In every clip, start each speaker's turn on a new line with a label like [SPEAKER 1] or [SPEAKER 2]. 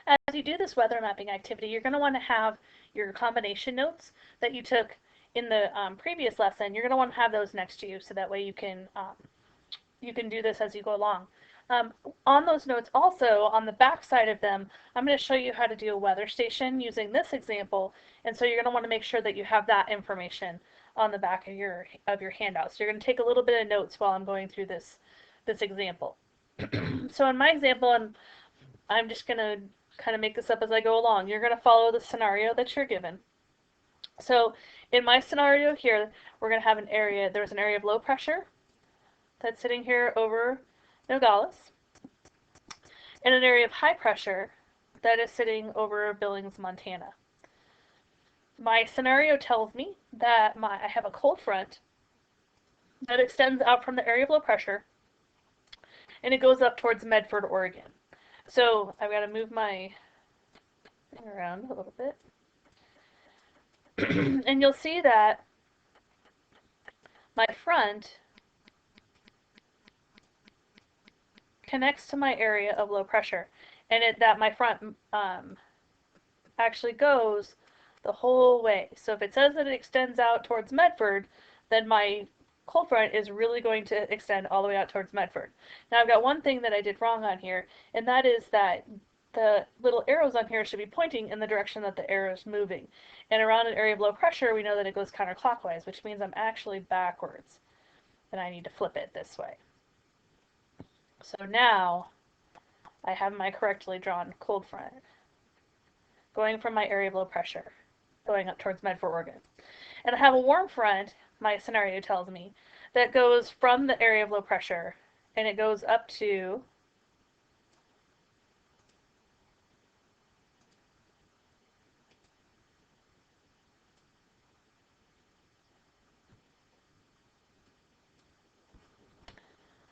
[SPEAKER 1] As you do this weather mapping activity, you're going to want to have your combination notes that you took in the previous lesson. You're going to want to have those next to you so that way you can do this as you go along. On those notes also, on the back side of them, I'm going to show you how to do a weather station using this example, and so you're going to want to make sure that you have that information on the back of your handout. So you're going to take a little bit of notes while I'm going through this example. So in my example, and I'm just going to kind of make this up as I go along, you're going to follow the scenario that you're given. So in my scenario here, we're going to have an area, there's an area of low pressure that's sitting here over Nogales, and an area of high pressure that is sitting over Billings, Montana. My scenario tells me that I have a cold front that extends out from the area of low pressure, and it goes up towards Medford, Oregon. So I've got to move my thing around a little bit. And you'll see that my front connects to my area of low pressure, and that my front actually goes the whole way. So if it says that it extends out towards Medford, then my cold front is really going to extend all the way out towards Medford. Now I've got one thing that I did wrong on here, and that is that the little arrows on here should be pointing in the direction that the arrow is moving. And around an area of low pressure, we know that it goes counterclockwise, which means I'm actually backwards, and I need to flip it this way. So now I have my correctly drawn cold front going from my area of low pressure, going up towards Medford, Oregon. And I have a warm front, my scenario tells me, that goes from the area of low pressure, and it goes up to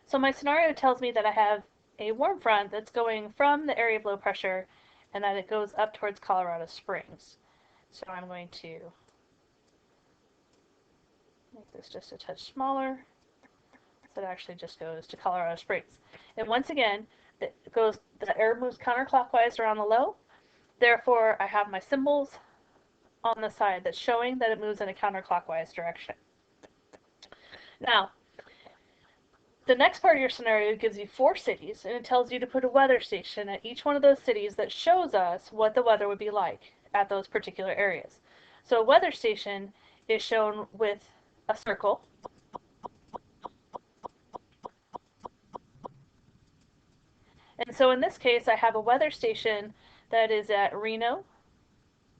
[SPEAKER 1] So my scenario tells me that I have a warm front that's going from the area of low pressure and that it goes up towards Colorado Springs. So I'm going to make this just a touch smaller. So it actually just goes to Colorado Springs. And once again, the air moves counterclockwise around the low. Therefore, I have my symbols on the side that's showing that it moves in a counterclockwise direction. Now, the next part of your scenario gives you 4 cities, and it tells you to put a weather station at each one of those cities that shows us what the weather would be like at those particular areas. So a weather station is shown with a circle. And so in this case, I have a weather station that is at Reno,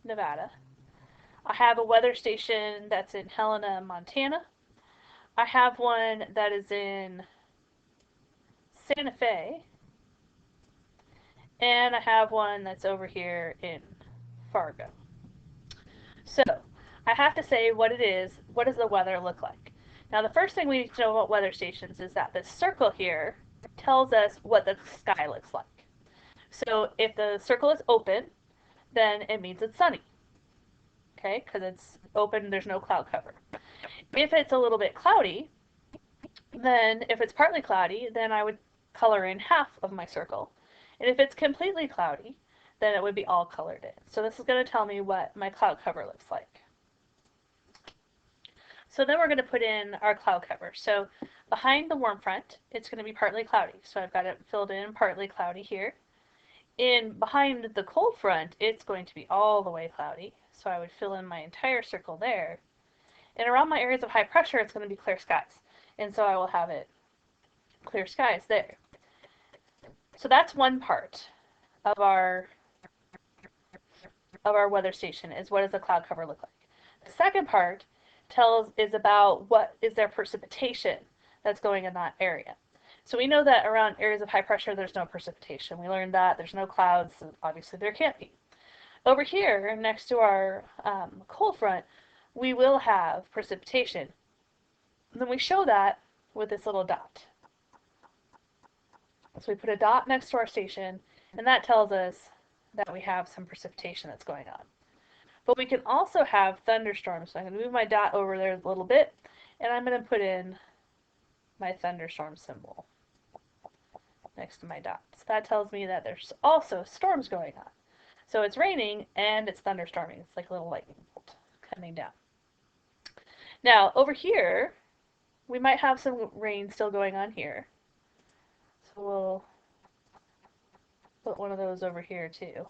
[SPEAKER 1] Nevada. I have a weather station that's in Helena, Montana. I have one that is in Santa Fe, and I have one that's over here in Fargo. So I have to say what it is. What does the weather look like? Now the first thing we need to know about weather stations is that this circle here tells us what the sky looks like. So if the circle is open, then it means it's sunny. Okay, because it's open, there's no cloud cover. If it's a little bit cloudy, then if it's partly cloudy, then I would color in half of my circle. And if it's completely cloudy, then it would be all colored in. So this is going to tell me what my cloud cover looks like. So then we're going to put in our cloud cover. So behind the warm front, it's going to be partly cloudy. So I've got it filled in partly cloudy here. Behind the cold front, it's going to be all the way cloudy. So I would fill in my entire circle there. And around my areas of high pressure, it's going to be clear skies. And so I will have it clear skies there. So that's one part of our weather station, is what does the cloud cover look like. The second part is about what is there precipitation that's going in that area. So we know that around areas of high pressure there's no precipitation. We learned that there's no clouds, so obviously there can't be. Over here next to our cold front, we will have precipitation. And then we show that with this little dot. So we put a dot next to our station, and that tells us that we have some precipitation that's going on. But we can also have thunderstorms. So I'm going to move my dot over there a little bit, and I'm going to put in my thunderstorm symbol next to my dot. So that tells me that there's also storms going on. So it's raining and it's thunderstorming. It's like a little lightning bolt coming down. Now, over here, we might have some rain still going on here. So we'll put one of those over here too.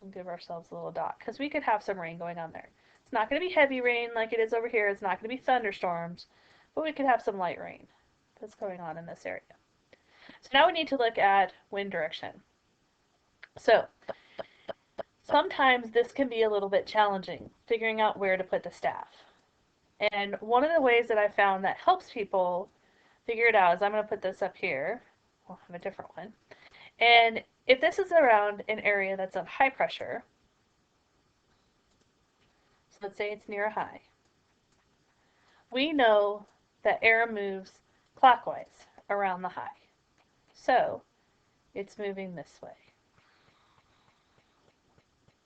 [SPEAKER 1] We'll give ourselves a little dot because we could have some rain going on there. It's not going to be heavy rain like it is over here. It's not going to be thunderstorms, but we could have some light rain that's going on in this area. So now we need to look at wind direction. So sometimes this can be a little bit challenging, figuring out where to put the staff. And one of the ways that I found that helps people figure it out is I'm going to put this up here. I'll have a different one. And if this is around an area that's of high pressure, so let's say it's near a high, we know that air moves clockwise around the high. So it's moving this way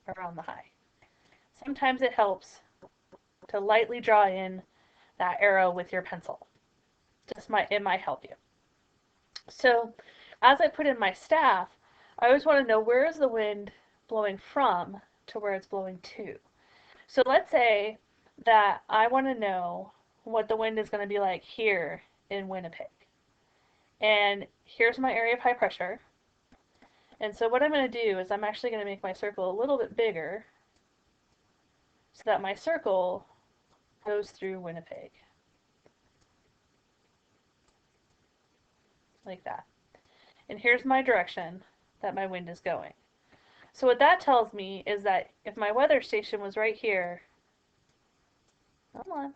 [SPEAKER 1] around the high. Sometimes it helps to lightly draw in that arrow with your pencil. It might help you. So as I put in my staff, I always want to know where is the wind blowing from to where it's blowing to. So let's say that I want to know what the wind is going to be like here in Winnipeg. And here's my area of high pressure. And so what I'm going to do is I'm actually going to make my circle a little bit bigger so that my circle goes through Winnipeg. Like that. And here's my direction that my wind is going. So what that tells me is that if my weather station was right here, come on,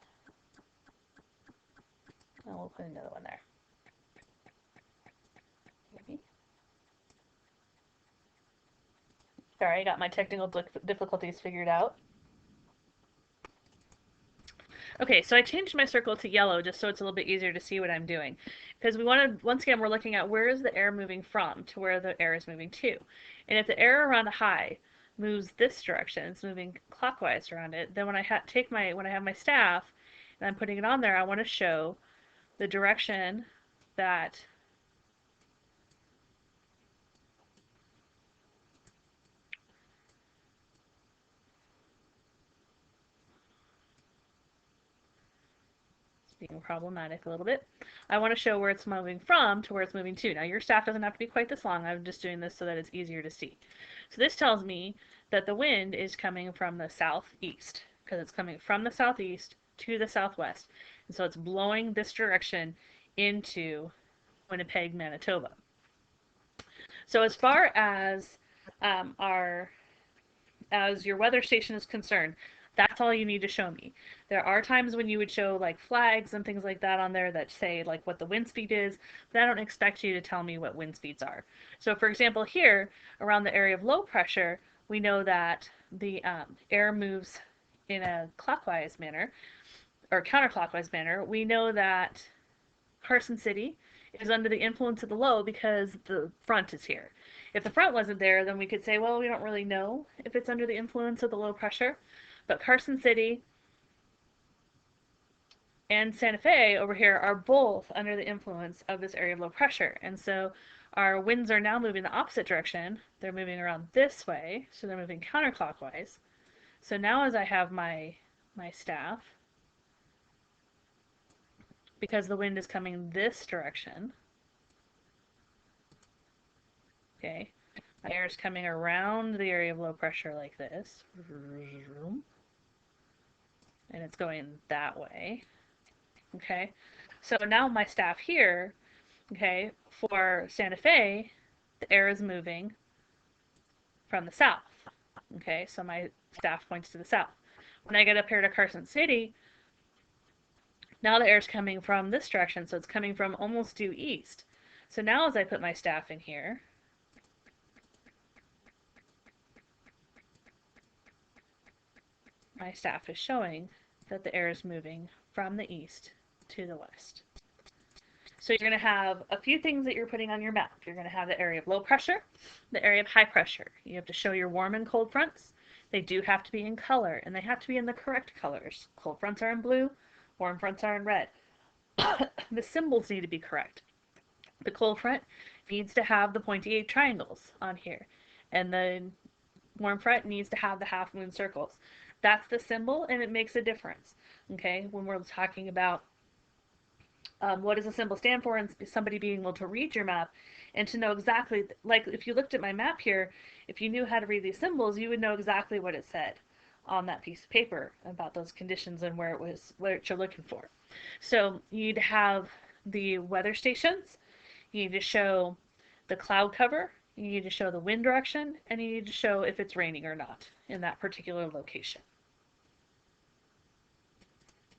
[SPEAKER 1] and we'll put another one there. Maybe. Sorry, I got my technical difficulties figured out. Okay, so I changed my circle to yellow just so it's a little bit easier to see what I'm doing. Because we want to, once again, we're looking at where is the air moving from to where the air is moving to. And if the air around a high moves this direction, it's moving clockwise around it, then when I have my staff and I'm putting it on there, I want to show the direction that being problematic a little bit. I want to show where it's moving from to where it's moving to. Now your staff doesn't have to be quite this long. I'm just doing this so that it's easier to see. So this tells me that the wind is coming from the southeast because it's coming from the southeast to the southwest. And so it's blowing this direction into Winnipeg, Manitoba. So as far as as your weather station is concerned, that's all you need to show me. There are times when you would show like flags and things like that on there that say like what the wind speed is, but I don't expect you to tell me what wind speeds are. So for example, here around the area of low pressure, we know that the air moves in a clockwise manner or counterclockwise manner. We know that Carson City is under the influence of the low because the front is here. If the front wasn't there, then we could say, well, we don't really know if it's under the influence of the low pressure. But Carson City and Santa Fe over here are both under the influence of this area of low pressure. And so our winds are now moving the opposite direction. They're moving around this way, so they're moving counterclockwise. So now as I have my staff, because the wind is coming this direction, okay, my air is coming around the area of low pressure like this, and it's going that way, okay? So now my staff here, okay, for Santa Fe, the air is moving from the south, okay? So my staff points to the south. When I get up here to Carson City, now the air is coming from this direction, so it's coming from almost due east. So now as I put my staff in here, my staff is showing that the air is moving from the east to the west. So you're going to have a few things that you're putting on your map. You're going to have the area of low pressure, the area of high pressure. You have to show your warm and cold fronts. They do have to be in color, and they have to be in the correct colors. Cold fronts are in blue, warm fronts are in red. The symbols need to be correct. The cold front needs to have the pointy triangles on here, and the warm front needs to have the half moon circles. That's the symbol, and it makes a difference. Okay, when we're talking about what does a symbol stand for, and somebody being able to read your map and to know exactly, like if you looked at my map here, if you knew how to read these symbols, you would know exactly what it said on that piece of paper about those conditions and where it was, what you're looking for. So you need to have the weather stations, you need to show the cloud cover, you need to show the wind direction, and you need to show if it's raining or not in that particular location.